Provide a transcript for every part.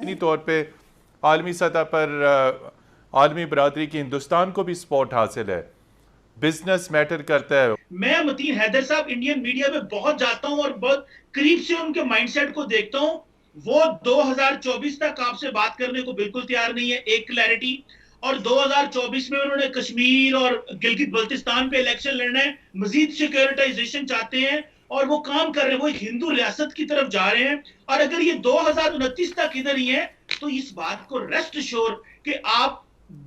यकीनी तौर पे आलमी सतह पर आलमी बरादरी की हिंदुस्तान को भी सपोर्ट हासिल है, बिजनेस मैटर करता है। मैं मतीन हैदर साहब इंडियन मीडिया में बहुत जाता हूं और बहुत करीब से उनके माइंडसेट को देखता हूं। वो 2024 तक आपसे बात करने को बिल्कुल तैयार नहीं है, एक क्लैरिटी। और 2024 में उन्होंने कश्मीर और गिलगित बल्तिस्तान पे इलेक्शन लड़ना है, मजीद सिक्योरिटाइजेशन चाहते हैं और वो काम कर रहे हैं, वो एक हिंदू रियासत की तरफ जा रहे हैं। और अगर ये 2029 तक इधर ही है तो इस बात को रेस्ट श्योर कि आप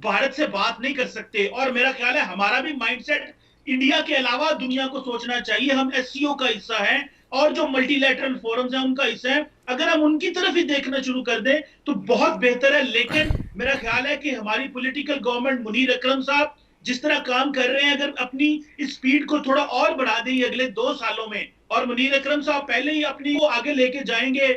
भारत से बात नहीं कर सकते। और मेरा ख्याल है हमारा भी माइंडसेट इंडिया के अलावा दुनिया को सोचना चाहिए। हम एससीओ का हिस्सा है और जो मल्टीलैटरल फोरम्स हैं उनका हिस्सा है। अगर हम उनकी तरफ ही देखना शुरू कर दें तो बहुत बेहतर है। लेकिन मेरा ख्याल है कि हमारी पॉलिटिकल गवर्नमेंट, मुनीर अकरम साहब जिस तरह काम कर रहे हैं, अगर अपनी इस स्पीड को थोड़ा और बढ़ा दें अगले 2 सालों में, और मुनीर अकरम साहब पहले ही अपनी को आगे लेके जाएंगे,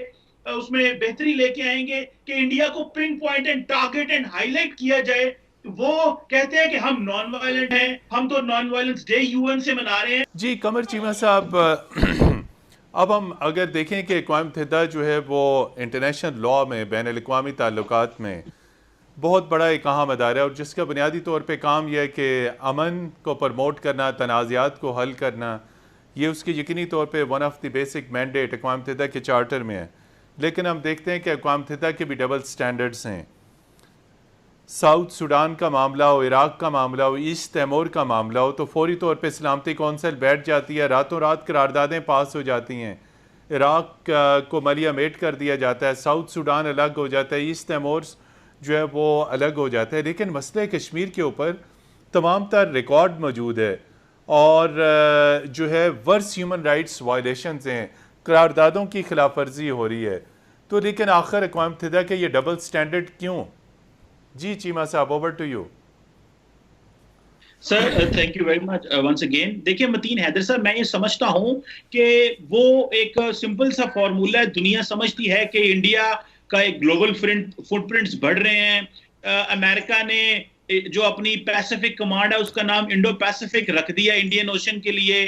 उसमें बेहतरी लेके आएंगे कि इंडिया को pin point and target and highlight किया जाए। वो कहते हैं कि हम नॉन वायलेंट हैं, हम तो नॉन वायलेंस डे यूएन से मना रहे हैं। जी कमर चीमा साहब, अब हम अगर देखें कि अक़वाम मुत्तहिदा जो है वो इंटरनेशनल लॉ में, बैन अक़वामी ताल्लुकात में बहुत बड़ा एक अहम अदारा है और जिसका बुनियादी तौर पे काम यह है कि अमन को प्रमोट करना, तनाज़ात को हल करना, ये उसकी यकीनी तौर पे one of the basic mandate अक़वाम मुत्तहिदा के चार्टर में है। लेकिन हम देखते हैं कि अक़वाम मुत्तहिदा के भी डबल स्टैंडर्ड्स हैं। साउथ सूडान का मामला हो, इराक़ का मामला हो, ईस्ट तैमूर का मामला हो तो फौरी तौर पे सलामती कौंसिल बैठ जाती है, रातों रात करारदादें पास हो जाती हैं। इराक़ को मलियामेट कर दिया जाता है, साउथ सूडान अलग हो जाता है, ईस्ट तैमूर जो है वो अलग हो जाता है। लेकिन मसले कश्मीर के ऊपर तमाम तर रिकॉर्ड मौजूद है और जो है वर्स ह्यूमन राइट्स वायलेशंस हैं, करारदादों की खिलाफ वर्जी हो रही है। तो लेकिन आखिर अक़वाम मुत्तहिदा के ये डबल स्टैंडर्ड क्यों? जी चीमा साहब, over to you. Sir thank you very much once again. देखिए मतीन हैदर साहब, मैं ये समझता हूं कि वो एक सिंपल सा फॉर्मूला है। दुनिया समझती है कि इंडिया का एक ग्लोबल फुटप्रिंट्स बढ़ रहे हैं। अमेरिका ने जो अपनी पैसिफिक कमांड है उसका नाम इंडो पैसिफिक रख दिया इंडियन ओशन के लिए।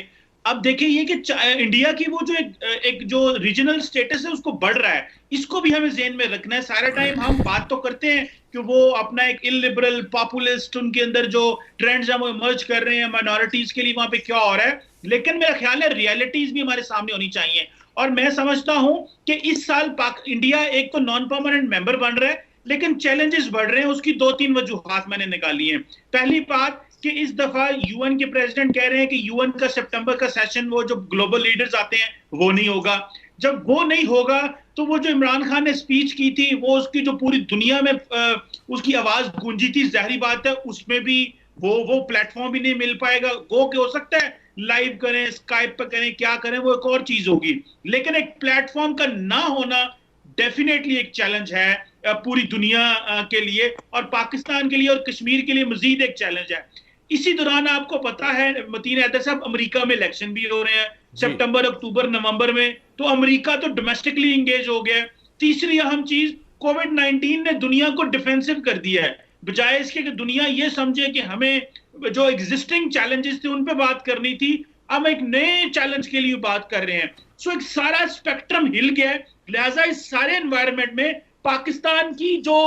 अब देखिए ये कि इंडिया की वो जो एक जो रीजनल स्टेटस है उसको बढ़ रहा है, इसको भी हमें ज़हन में रखना है। सारा टाइम हम बात तो करते हैं कि वो अपना एक इलिबरल पॉपुलिस्ट, उनके अंदर जो ट्रेंड्स हैं वो इमर्ज कर रहे हैं, माइनॉरिटीज के लिए वहां पे क्या हो रहा है। लेकिन मेरा ख्याल है रियलिटीज भी हमारे सामने होनी चाहिए। और मैं समझता हूं कि इस साल इंडिया एक तो नॉन परमानेंट मेंबर बन रहा है, लेकिन चैलेंजेस बढ़ रहे हैं। उसकी 2-3 वजूहात मैंने निकाली हैं। पहली बात कि इस दफा यूएन के प्रेसिडेंट कह रहे हैं कि यूएन का सितंबर का सेशन, वो जो ग्लोबल लीडर्स आते हैं, वो नहीं होगा। जब वो नहीं होगा तो वो जो इमरान खान ने स्पीच की थी, वो उसकी जो पूरी दुनिया में उसकी आवाज गूंजी थी, जाहिर बात है उसमें भी वो प्लेटफॉर्म भी नहीं मिल पाएगा। गो के हो सकता है लाइव करें, स्काइप पर करें, क्या करें, वो एक और चीज होगी। लेकिन एक प्लेटफॉर्म का ना होना डेफिनेटली एक चैलेंज है पूरी दुनिया के लिए, और पाकिस्तान के लिए और कश्मीर के लिए मजीद एक चैलेंज है। इसी दौरान आपको पता है मतीन हैदर साहब, अमेरिका में इलेक्शन भी हो रहे हैं सितंबर, अक्टूबर, नवंबर में। तो अमेरिका तो डोमेस्टिकली इंगेज हो गया है। तीसरी अहम चीज, कोविड-19 ने दुनिया को डिफेंसिव कर दिया है, बजाय इसके कि दुनिया ये समझे कि हमें जो एग्जिस्टिंग चैलेंजेस थे उन पे बात करनी थी, हम एक नए चैलेंज के लिए बात कर रहे हैं। सो एक सारा स्पेक्ट्रम हिल गया है। लिहाजा इस सारे एनवायरनमेंट में पाकिस्तान की जो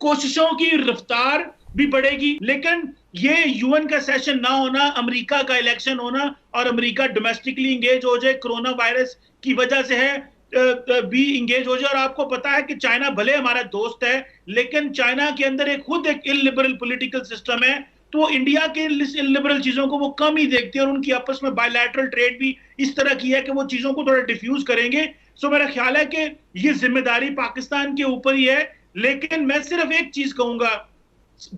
कोशिशों की रफ्तार भी बढ़ेगी। लेकिन ये यूएन का सेशन ना होना, अमेरिका का इलेक्शन होना और अमेरिका डोमेस्टिकली इंगेज हो जाए, कोरोना वायरस की वजह से है, भी इंगेज हो जाए। और आपको पता है कि चाइना भले हमारा दोस्त है, लेकिन चाइना के अंदर एक खुद एक इलिबरल पॉलिटिकल सिस्टम है, तो इंडिया के इलिबरल चीजों को वो कम ही देखते हैं और उनकी आपस में बायलैटरल ट्रेड भी इस तरह की है कि वो चीजों को थोड़ा डिफ्यूज करेंगे। सो मेरा ख्याल है कि ये जिम्मेदारी पाकिस्तान के ऊपर ही है। लेकिन मैं सिर्फ एक चीज कहूंगा,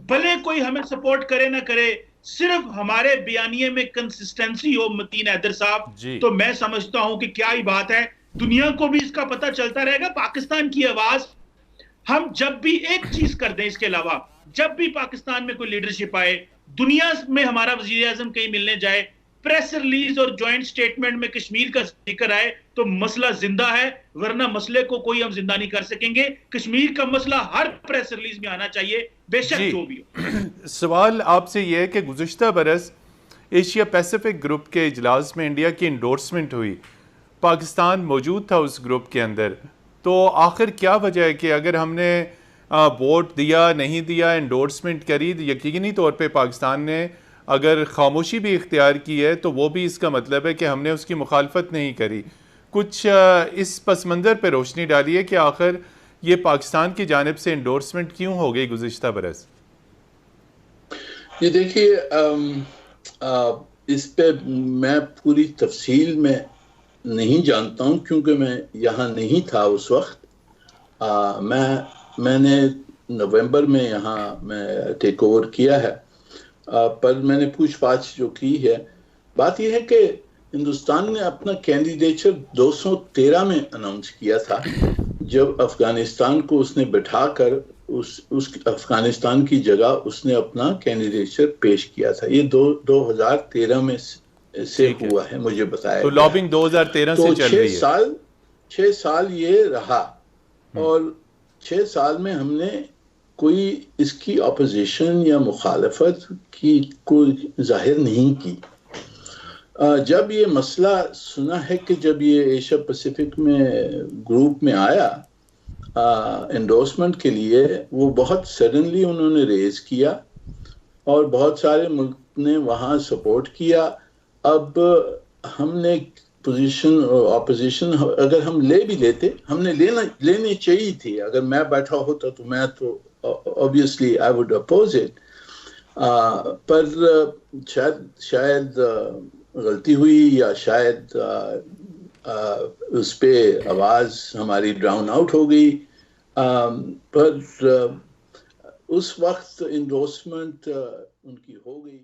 भले कोई हमें सपोर्ट करे ना करे, सिर्फ हमारे बयानिए में कंसिस्टेंसी हो मतीन हैदर साहब, तो मैं समझता हूं कि क्या ही बात है। दुनिया को भी इसका पता चलता रहेगा। पाकिस्तान की आवाज हम जब भी एक चीज कर दें, इसके अलावा जब भी पाकिस्तान में कोई लीडरशिप आए, दुनिया में हमारा वजीर आजम कहीं मिलने जाए, प्रेस रिलीज और ज्वाइंट स्टेटमेंट में कश्मीर का जिक्र आए, तो मसला जिंदा है, वरना मसले को कोई हम जिंदा नहीं कर सकेंगे। कश्मीर का मसला हर प्रेस रिलीज में आना चाहिए, बेशक जो भी हो। सवाल आपसे यह है कि गुज़िश्ता बरस एशिया पैसिफिक ग्रुप के इजलास में इंडिया की इंडोर्समेंट हुई, पाकिस्तान मौजूद था उस ग्रुप के अंदर, तो आखिर क्या वजह है कि अगर हमने वोट दिया नहीं दिया, एंडोर्समेंट करी, यकीनी तौर पे पाकिस्तान ने अगर खामोशी भी इख्तियार की है तो वो भी इसका मतलब है कि हमने उसकी मुखालफत नहीं करी। कुछ इस पस मंज़र पर रोशनी डाली है कि आखिर ये पाकिस्तान की जानिब से एंडोर्समेंट क्यों हो गई गुज़िश्ता बरस? ये देखिए, इस पे मैं पूरी तफसील में नहीं जानता हूँ क्योंकि मैं यहाँ नहीं था उस वक्त। मैंने नवंबर में यहाँ मैं टेक ओवर किया है, पर मैंने पूछताछ जो की है, बात यह है कि हिंदुस्तान ने अपना कैंडिडेचर 213 में अनाउंस किया था, जब अफगानिस्तान को उसने बिठाकर उस अफगानिस्तान की जगह उसने अपना कैंडिडेचर पेश किया था। ये 2013 में से हुआ है, मुझे बताया। तो लॉबिंग 2013 से चल रही है। 6 साल ये रहा और 6 साल में हमने कोई इसकी अपोजिशन या मुखालफत की कोई जाहिर नहीं की। जब ये मसला सुना है कि जब ये एशिया पैसिफिक में ग्रुप में आया एंडोर्समेंट के लिए, वो बहुत सडनली उन्होंने रेज किया और बहुत सारे मुल्क ने वहाँ सपोर्ट किया। अब हमने पोजीशन और ऑपोजिशन अगर हम ले भी लेते, हमने लेनी चाहिए थी। अगर मैं बैठा होता तो मैं तो obviously I would oppose it, पर शायद गलती हुई या शायद उस पे आवाज़ हमारी ड्राउन आउट हो गई। पर उस वक्त एंडोर्समेंट उनकी हो गई।